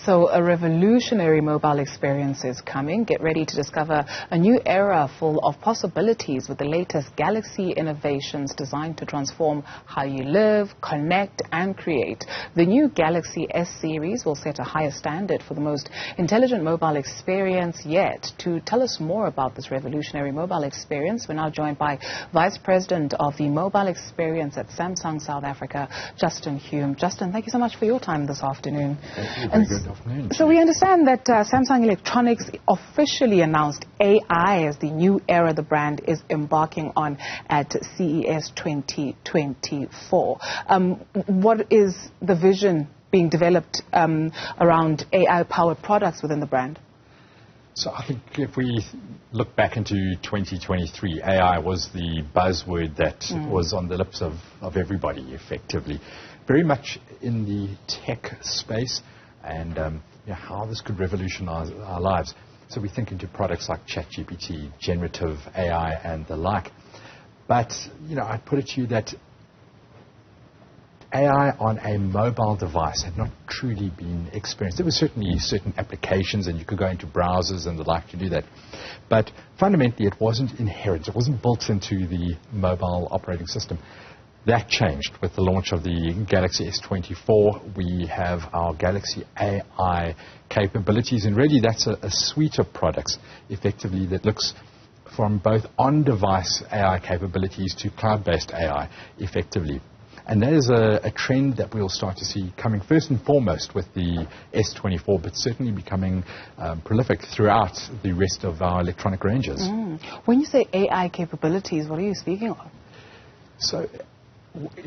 So a revolutionary mobile experience is coming. Get ready to discover a new era full of possibilities with the latest Galaxy innovations designed to transform how you live, connect and create. The new Galaxy S series will set a higher standard for the most intelligent mobile experience yet. To tell us more about this revolutionary mobile experience, we're now joined by Vice President of the Mobile Experience at Samsung South Africa, Justin Hume. Justin, thank you so much for your time this afternoon. Thank you. Very good afternoon. So we understand that Samsung Electronics officially announced AI as the new era the brand is embarking on at CES 2024. What is the vision being developed around AI-powered products within the brand? So I think if we look back into 2023, AI was the buzzword that was on the lips of everybody, effectively. Very much in the tech space and how this could revolutionize our lives. So we think into products like ChatGPT, generative AI and the like. But, I'd put it to you that AI on a mobile device had not truly been experienced. There were certainly certain applications and you could go into browsers and the like to do that. But fundamentally it wasn't inherent. It wasn't built into the mobile operating system. That changed with the launch of the Galaxy S24. We have our Galaxy AI capabilities, and really that's a suite of products, effectively, that looks from both on-device AI capabilities to cloud-based AI, effectively. And that is a trend that we'll start to see coming first and foremost with the S24, but certainly becoming prolific throughout the rest of our electronic ranges. When you say AI capabilities, what are you speaking of? So,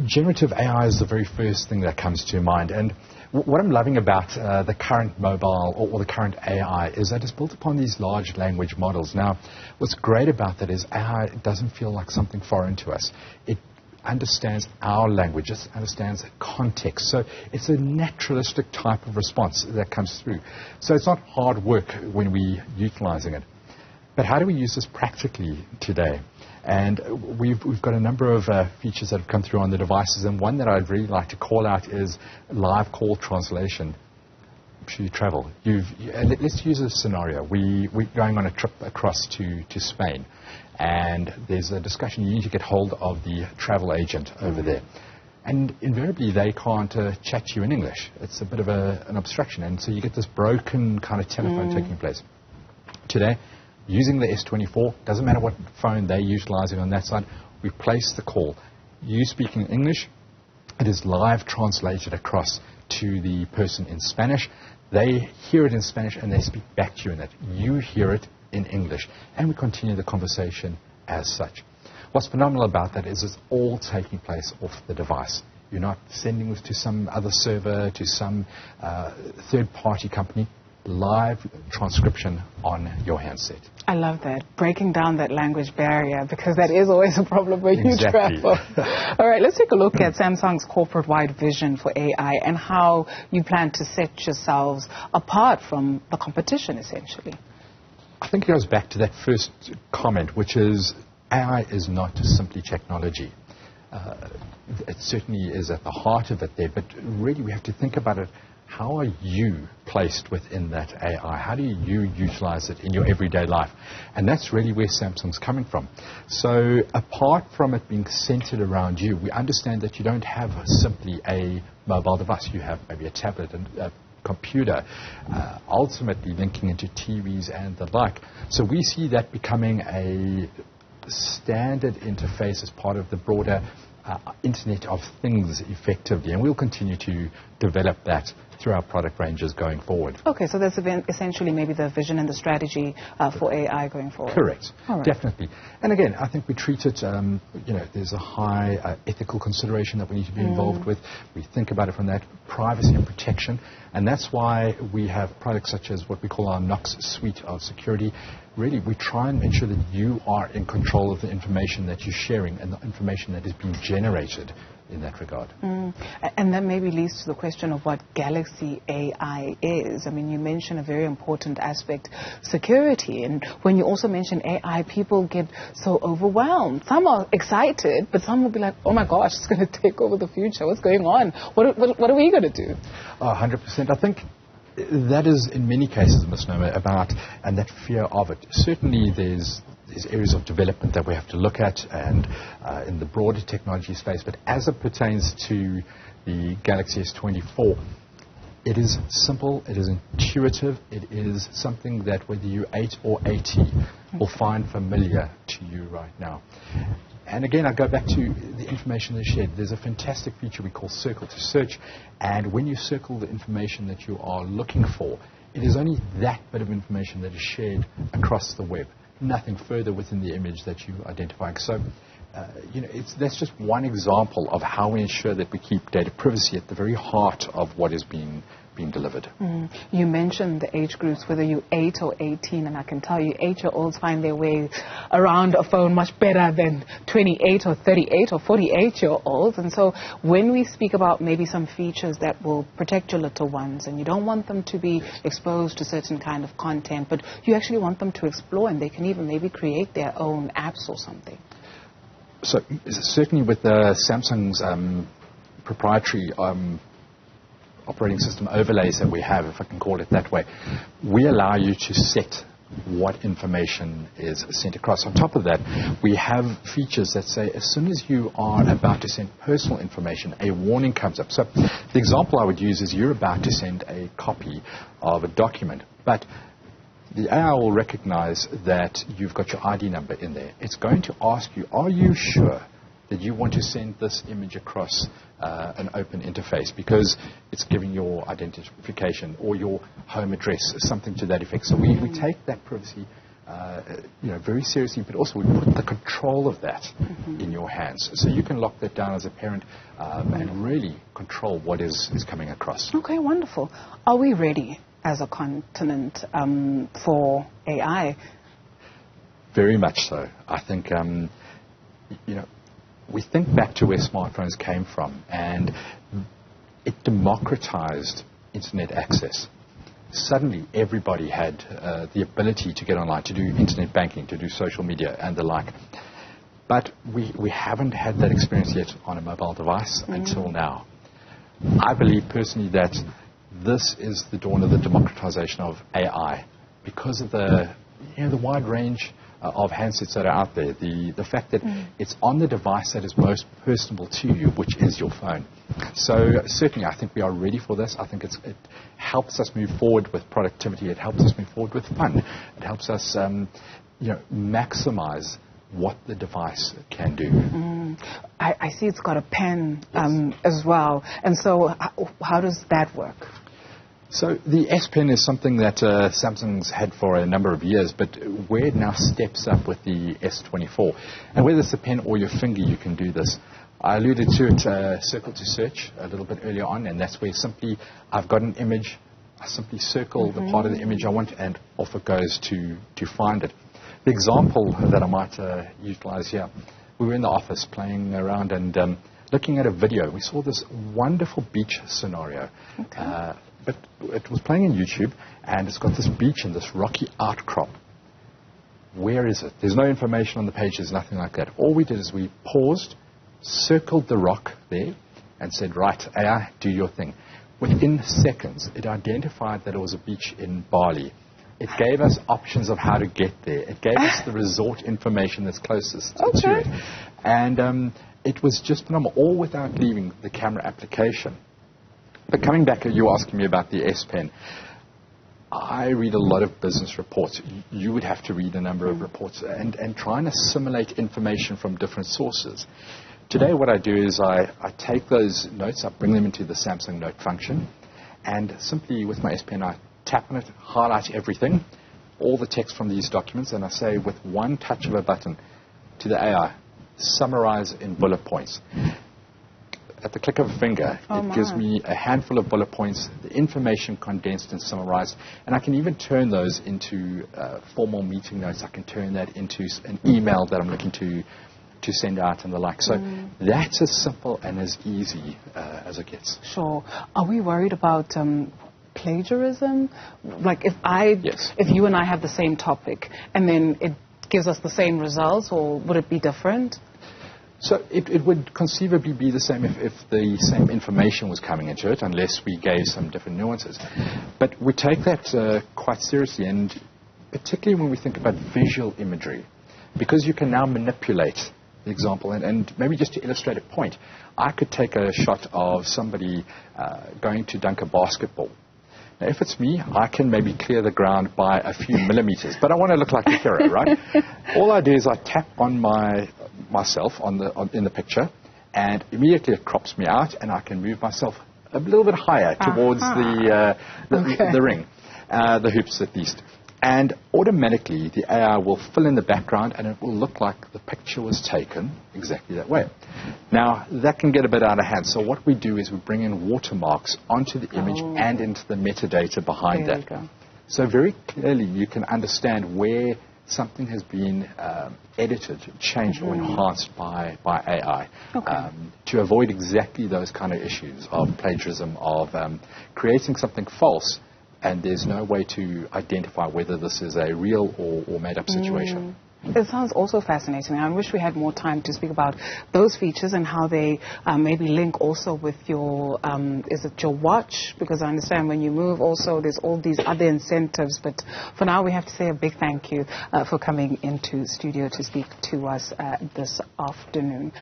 generative AI is the very first thing that comes to mind. And what I'm loving about the current mobile or the current AI is that it's built upon these large language models. Now, what's great about that is AI doesn't feel like something foreign to us. It understands our language, it understands context. So it's a naturalistic type of response that comes through. So it's not hard work when we're utilizing it. But how do we use this practically today? And we've got a number of features that have come through on the devices, and one that I'd really like to call out is live call translation. Should you travel? Let's use a scenario. We're going on a trip across to Spain, and there's a discussion. You need to get hold of the travel agent over there. And invariably, they can't chat to you in English. It's a bit of an obstruction, and so you get this broken kind of telephone taking place. Today, using the S24, doesn't matter what phone they're utilizing on that side, we place the call. You speaking English, it is live translated across to the person in Spanish. They hear it in Spanish and they speak back to you in that. You hear it in English. And we continue the conversation as such. What's phenomenal about that is it's all taking place off the device. You're not sending this to some other server, to some third-party company. Live transcription on your handset. I love that. Breaking down that language barrier, because that is always a problem when you travel. All right, let's take a look at Samsung's corporate-wide vision for AI and how you plan to set yourselves apart from the competition, essentially. I think it goes back to that first comment, which is AI is not simply technology. It certainly is at the heart of it there, but really we have to think about it. How are you placed within that AI? How do you utilize it in your everyday life? And that's really where Samsung's coming from. So apart from it being centered around you, we understand that you don't have simply a mobile device. You have maybe a tablet and a computer, ultimately linking into TVs and the like. So we see that becoming a standard interface as part of the broader Internet of Things, effectively, and we'll continue to develop that through our product ranges going forward. Okay, so that's essentially maybe the vision and the strategy for AI going forward. Correct, definitely. And again, I think we treat it, there's a high ethical consideration that we need to be involved with. We think about it from that privacy and protection, and that's why we have products such as what we call our Knox suite of security. Really, we try and make sure that you are in control of the information that you're sharing and the information that is being generated in that regard. And that maybe leads to the question of what Galaxy AI is. I mean, you mentioned a very important aspect, security. And when you also mention AI, people get so overwhelmed. Some are excited, but some will be like, oh my gosh, it's going to take over the future. What's going on? What are we going to do? 100%. I think that is, in many cases, a misnomer about, and that fear of it. Certainly, there's areas of development that we have to look at, and in the broader technology space. But as it pertains to the Galaxy S24, it is simple, it is intuitive, it is something that whether you're 8 or 80 will find familiar to you right now. And again, I go back to the information that's shared. There's a fantastic feature we call Circle to Search, and when you circle the information that you are looking for, it is only that bit of information that is shared across the web, nothing further within the image that you identify. So, that's just one example of how we ensure that we keep data privacy at the very heart of what is being delivered. You mentioned the age groups, whether you're 8 or 18, and I can tell you 8-year-olds find their way around a phone much better than 28 or 38 or 48-year-olds. And so when we speak about maybe some features that will protect your little ones, and you don't want them to be exposed to certain kind of content, but you actually want them to explore, and they can even maybe create their own apps or something. So certainly with Samsung's proprietary operating system overlays that we have, if I can call it that way, we allow you to set what information is sent across. On top of that, we have features that say as soon as you are about to send personal information, a warning comes up. So the example I would use is you're about to send a copy of a document, but the AI will recognize that you've got your ID number in there. It's going to ask you, are you sure that you want to send this image across an open interface, because it's giving your identification or your home address, something to that effect. So we take that privacy very seriously, but also we put the control of that in your hands. So you can lock that down as a parent and really control what is coming across. Okay, wonderful. Are we ready as a continent for AI? Very much so. I think, we think back to where smartphones came from, and it democratized internet access. Suddenly, everybody had the ability to get online, to do internet banking, to do social media, and the like. But we haven't had that experience yet on a mobile device until now. I believe personally that this is the dawn of the democratization of AI, because of the wide range of handsets that are out there, the fact that it's on the device that is most personable to you, which is your phone. So certainly I think we are ready for this. I think it helps us move forward with productivity. It helps us move forward with fun. It helps us maximize what the device can do. I see it's got a pen as well. And so how does that work? So the S Pen is something that Samsung's had for a number of years, but where it now steps up with the S24. And whether it's a pen or your finger, you can do this. I alluded to it, Circle to Search, a little bit earlier on, and that's where simply I've got an image, I simply circle the part of the image I want, and off it goes to find it. The example that I might utilize here, we were in the office playing around and looking at a video. We saw this wonderful beach scenario. But it was playing on YouTube, and it's got this beach and this rocky outcrop. Where is it? There's no information on the page. There's nothing like that. All we did is we paused, circled the rock there, and said, right, AI, do your thing. Within seconds, it identified that it was a beach in Bali. It gave us options of how to get there. It gave us the resort information that's closest to it. And it was just phenomenal, all without leaving the camera application. But coming back, you were asking me about the S Pen. I read a lot of business reports. You would have to read a number of reports and try and assimilate information from different sources. Today what I do is I take those notes, I bring them into the Samsung Note function, and simply with my S Pen I tap on it, highlight everything, all the text from these documents, and I say with one touch of a button to the AI, summarize in bullet points. At the click of a finger, it gives me a handful of bullet points, the information condensed and summarized, and I can even turn those into formal meeting notes. I can turn that into an email that I'm looking to send out and the like. So that's as simple and as easy as it gets. Sure. Are we worried about plagiarism? Like if you and I have the same topic and then it gives us the same results, or would it be different? So it would conceivably be the same if the same information was coming into it, unless we gave some different nuances. But we take that quite seriously, and particularly when we think about visual imagery, because you can now manipulate the example. And maybe just to illustrate a point, I could take a shot of somebody going to dunk a basketball. Now, if it's me, I can maybe clear the ground by a few millimeters, but I want to look like a hero, right? All I do is I tap on myself in the picture, and immediately it crops me out, and I can move myself a little bit higher towards the ring, the hoops at least. And automatically, the AI will fill in the background, and it will look like the picture was taken exactly that way. Now, that can get a bit out of hand. So what we do is we bring in watermarks onto the image and into the metadata behind that. So very clearly, you can understand where something has been edited, changed, or enhanced by AI to avoid exactly those kind of issues of plagiarism, of creating something false, and there's no way to identify whether this is a real or made-up situation. It sounds also fascinating. I wish we had more time to speak about those features and how they maybe link also with your, is it your watch? Because I understand when you move also there's all these other incentives. But for now, we have to say a big thank you for coming into studio to speak to us this afternoon.